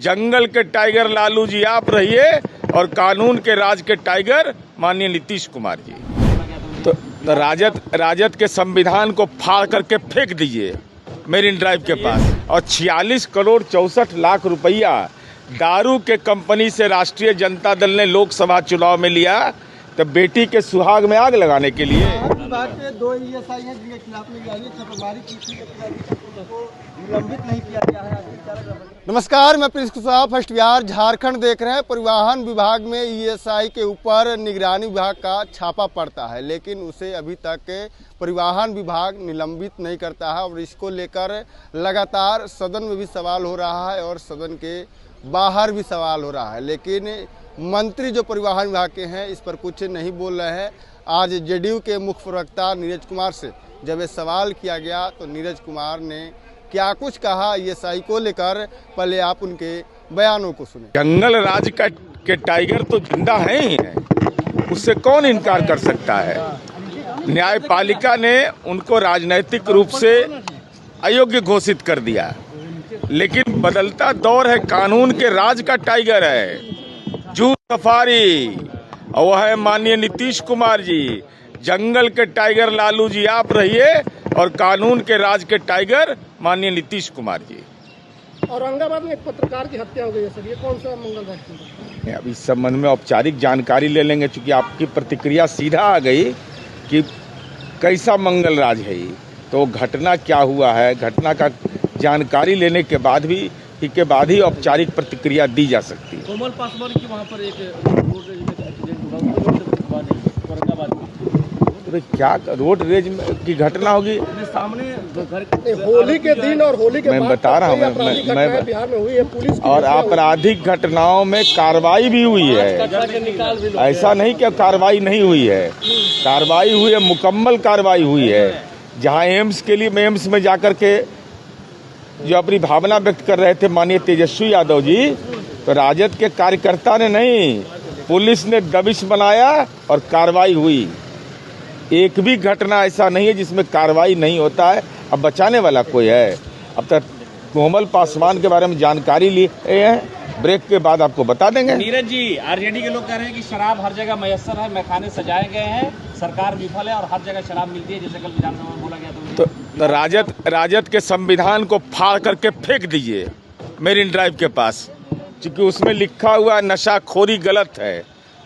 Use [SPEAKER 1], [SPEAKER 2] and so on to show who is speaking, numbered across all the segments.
[SPEAKER 1] जंगल के टाइगर लालू जी आप रहिए और कानून के राज के टाइगर माननीय नीतीश कुमार जी। तो राजद के संविधान को फाड़ करके फेंक दीजिए मेरिन ड्राइव के पास। और 46 करोड़ 64 लाख रुपया दारू के कंपनी से राष्ट्रीय जनता दल ने लोकसभा चुनाव में लिया, तो बेटी के सुहाग में आग लगाने के लिए।
[SPEAKER 2] के 2 ESI हैं जिनके खिलाफ में छापेमारी की थी, निलंबित नहीं किया गया है। नमस्कार, मैं प्रिंस कुशवाहा, फर्स्ट बिहार झारखंड देख रहे हैं। परिवहन विभाग में ESI के ऊपर निगरानी विभाग का छापा पड़ता है, लेकिन उसे अभी तक परिवहन विभाग निलंबित नहीं करता है और इसको लेकर लगातार सदन में भी सवाल हो रहा है और सदन के बाहर भी सवाल हो रहा है। लेकिन मंत्री जो परिवहन विभाग के हैं इस पर कुछ नहीं बोल रहे हैं। आज जेडीयू के मुख्य प्रवक्ता नीरज कुमार से जब ये सवाल किया गया तो नीरज कुमार ने क्या कुछ कहा ESI को लेकर, पहले आप उनके बयानों को सुने।
[SPEAKER 1] जंगल राज के टाइगर तो जिंदा है ही है, उससे कौन इनकार कर सकता है। न्यायपालिका ने उनको राजनैतिक रूप से अयोग्य घोषित कर दिया, लेकिन बदलता दौर है, कानून के राज का टाइगर है जू सफारी, और वह है माननीय नीतीश कुमार जी। जंगल के टाइगर लालू जी आप रहिए और कानून के राज के टाइगर माननीय नीतीश कुमार जी।
[SPEAKER 2] औरंगाबाद में एक पत्रकार की हत्या हो गई है सर, ये कौन सा मंगल राज?
[SPEAKER 1] अब इस संबंध में औपचारिक जानकारी ले लेंगे, चूंकि आपकी प्रतिक्रिया सीधा आ गई कि कैसा मंगल राज है ये, तो घटना क्या हुआ है, घटना का जानकारी लेने के बाद ही औपचारिक प्रतिक्रिया दी जा सकती है।
[SPEAKER 3] कोमल पासवान की वहाँ पर एक रोड रेज में एक्सीडेंट हुआ औरंगाबाद में।
[SPEAKER 1] क्या रोड रेज की घटना होगी
[SPEAKER 3] सामने घर
[SPEAKER 2] होली के दिन और होली के
[SPEAKER 1] मैं
[SPEAKER 2] बाद
[SPEAKER 1] बता रहा हूँ, मैं
[SPEAKER 2] बिहार में हुई है। पुलिस
[SPEAKER 1] और आपराधिक घटनाओं में कार्रवाई भी हुई है, ऐसा नहीं कि कार्रवाई नहीं हुई है, कार्रवाई हुई है, मुकम्मल कार्रवाई हुई है। जहाँ एम्स के लिए मैं एम्स में जाकर के जो अपनी भावना व्यक्त कर रहे थे माननीय तेजस्वी यादव जी, तो राजद के कार्यकर्ता ने नहीं, पुलिस ने दबिश बनाया और कार्रवाई हुई। एक भी घटना ऐसा नहीं है जिसमें कार्रवाई नहीं होता है। अब बचाने वाला कोई है? अब तक कोमल पासवान के बारे में जानकारी लिए हैं, ब्रेक के बाद आपको बता देंगे।
[SPEAKER 3] नीरज जी, आरजेडी के लोग कह रहे हैं कि शराब हर जगह मयस्सर है, मैखाने सजाए गए हैं, सरकार विफल है और हर जगह शराब मिलती है, जैसे कल विधानसभा में बोला गया।
[SPEAKER 1] तो राजद के संविधान को फाड़ करके फेंक दीजिए मेरिन ड्राइव के पास, क्योंकि उसमें लिखा हुआ नशाखोरी गलत है।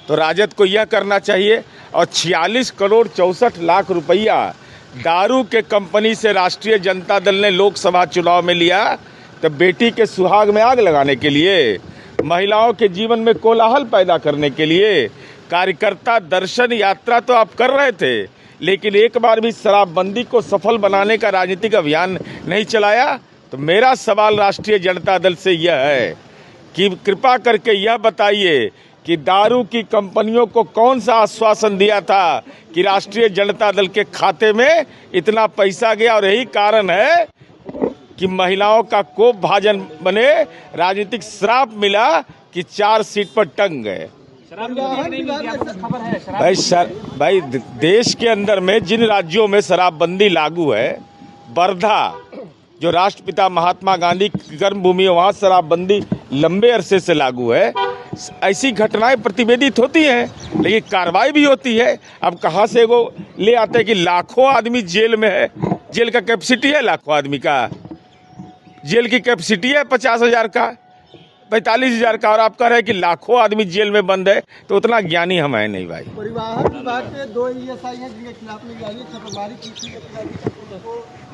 [SPEAKER 1] तो राजद को यह करना चाहिए। और 46 करोड़ 64 लाख रुपया दारू के कंपनी से राष्ट्रीय जनता दल ने लोकसभा चुनाव में लिया, तो बेटी के सुहाग में आग लगाने के लिए, महिलाओं के जीवन में कोलाहल पैदा करने के लिए कार्यकर्ता दर्शन यात्रा तो आप कर रहे थे, लेकिन एक बार भी शराबबंदी को सफल बनाने का राजनीतिक अभियान नहीं चलाया। तो मेरा सवाल राष्ट्रीय जनता दल से यह है कि कृपा करके यह बताइए कि दारू की कंपनियों को कौन सा आश्वासन दिया था कि राष्ट्रीय जनता दल के खाते में इतना पैसा गया, और यही कारण है कि महिलाओं का कोप भाजन बने, राजनीतिक श्राप मिला कि 4 सीट पर टंग गए। भाई देश के अंदर में जिन राज्यों में शराबबंदी लागू है, वर्धा जो राष्ट्रपिता महात्मा गांधी की कर्मभूमि है, वहाँ शराबबंदी लंबे अरसे से लागू है। ऐसी घटनाएं प्रतिवेदित होती हैं, लेकिन कार्रवाई भी होती है। अब कहाँ से वो ले आते हैं कि लाखों आदमी जेल में है, जेल का कैपेसिटी है लाखों आदमी का, जेल की कैपेसिटी है 50,000 का, 45,000 का, और आप कह रहे हैं कि लाखों आदमी जेल में बंद है, तो उतना ज्ञानी हम है नहीं भाई।
[SPEAKER 2] परिवहन विभाग के 2 ESI हैं जिनके खिलाफ में छापेमारी की थी,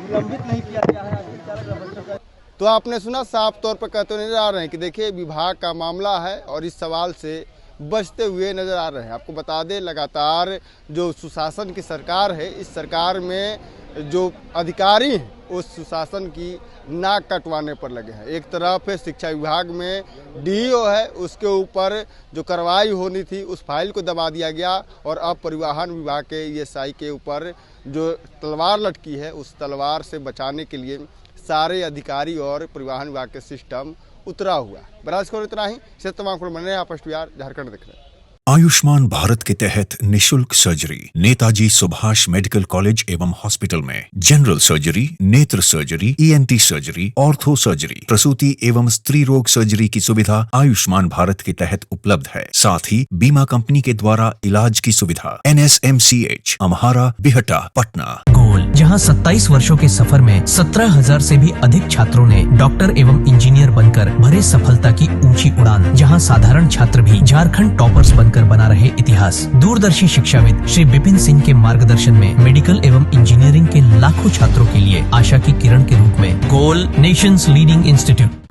[SPEAKER 2] निलंबित नहीं किया गया है। तो आपने सुना, साफ तौर पर कहते नजर आ रहे हैं कि देखिए विभाग का मामला है और इस सवाल से बचते हुए नजर आ रहे हैं। आपको बता दें, लगातार जो सुशासन की सरकार है, इस सरकार में जो अधिकारी हैं उस सुशासन की नाक कटवाने पर लगे हैं। एक तरफ शिक्षा विभाग में DO है, उसके ऊपर जो कार्रवाई होनी थी उस फाइल को दबा दिया गया, और अब परिवहन विभाग के ESI के ऊपर जो तलवार लटकी है उस तलवार से बचाने के लिए सारे अधिकारी और परिवहन विभाग के सिस्टम उतरा हुआ। बराज को इतना ही, से तमाम फर्स्ट बिहार झारखंड देख रहे हैं।
[SPEAKER 4] आयुष्मान भारत के तहत निशुल्क surgery Netaji Subhash medical college एवं हॉस्पिटल में जनरल सर्जरी, नेत्र surgery, ENT surgery, ortho surgery, प्रसूति एवं स्त्री रोग सर्जरी की सुविधा आयुष्मान भारत के तहत उपलब्ध है। साथ ही बीमा कंपनी के द्वारा इलाज की सुविधा। NSMCH, अम्हारा, बिहटा, पटना।
[SPEAKER 5] गोल, जहां 27 वर्षों के सफर में 17,000 से भी अधिक छात्रों ने डॉक्टर एवं इंजीनियर बनकर भरे सफलता की ऊंची उड़ान। जहां साधारण छात्र भी झारखंड टॉपर्स बनकर बना रहे इतिहास। दूरदर्शी शिक्षाविद श्री विपिन सिंह के मार्गदर्शन में मेडिकल एवं इंजीनियरिंग के लाखों छात्रों के लिए आशा की किरण के रूप में गोल, नेशंस लीडिंग इंस्टीट्यूट।